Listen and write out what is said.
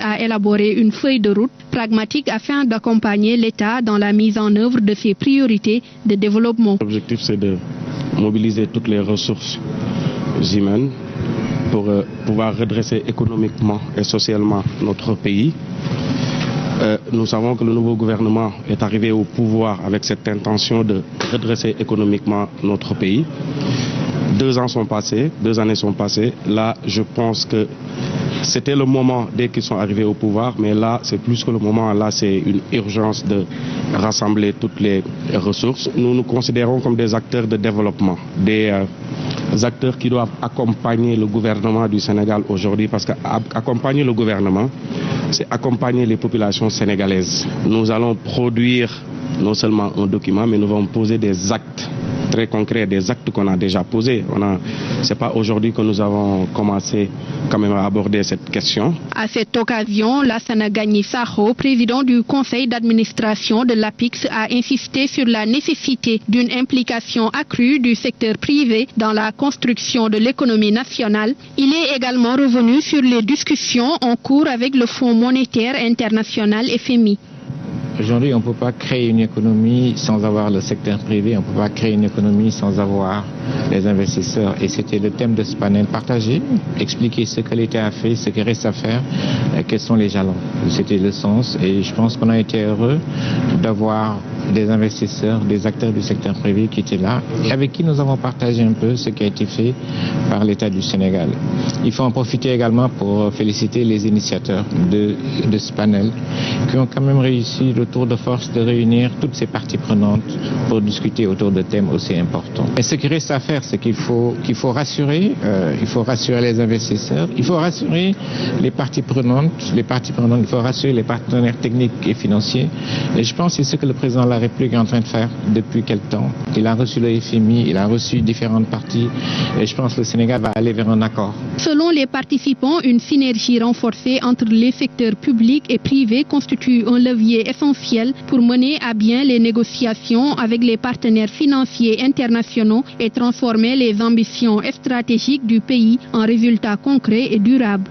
a élaboré une feuille de route pragmatique afin d'accompagner l'État dans la mise en œuvre de ses priorités de développement. L'objectif, c'est de mobiliser toutes les ressources humaines pour pouvoir redresser économiquement et socialement notre pays. Nous savons que le nouveau gouvernement est arrivé au pouvoir avec cette intention de redresser économiquement notre pays. 2 années sont passées. Là, je pense que c'était le moment dès qu'ils sont arrivés au pouvoir, mais là, c'est plus que le moment. Là, c'est une urgence de rassembler toutes les ressources. Nous nous considérons comme des acteurs de développement, des acteurs qui doivent accompagner le gouvernement du Sénégal aujourd'hui, parce qu'accompagner le gouvernement, c'est accompagner les populations sénégalaises. Nous allons produire non seulement un document, mais nous allons poser des actes très concrets, des actes qu'on a déjà posés. C'est pas aujourd'hui que nous avons commencé quand même à aborder cette question. À cette occasion, Lassana Gagny Sakho, président du conseil d'administration de l'APIX, a insisté sur la nécessité d'une implication accrue du secteur privé dans la construction de l'économie nationale. Il est également revenu sur les discussions en cours avec le Fonds monétaire international FMI. Aujourd'hui, on ne peut pas créer une économie sans avoir le secteur privé, on ne peut pas créer une économie sans avoir les investisseurs. Et c'était le thème de ce panel, partager, expliquer ce que l'État a fait, ce qu'il reste à faire, quels sont les jalons. C'était le sens et je pense qu'on a été heureux d'avoir des investisseurs, des acteurs du secteur privé qui étaient là et avec qui nous avons partagé un peu ce qui a été fait par l'État du Sénégal. Il faut en profiter également pour féliciter les initiateurs de ce panel qui ont quand même réussi le tour de force de réunir toutes ces parties prenantes pour discuter autour de thèmes aussi importants. Et ce qui reste à faire, c'est qu'il faut rassurer les investisseurs, il faut rassurer les parties prenantes, il faut rassurer les partenaires techniques et financiers. Et je pense que c'est ce que le président de la République est en train de faire depuis quelque temps. Il a reçu le FMI, il a reçu différentes parties et je pense que le Sénégal va aller vers un accord. Selon les participants, une synergie renforcée entre les secteurs publics et privés constitue un levier essentiel pour mener à bien les négociations avec les partenaires financiers internationaux et transformer les ambitions stratégiques du pays en résultats concrets et durables.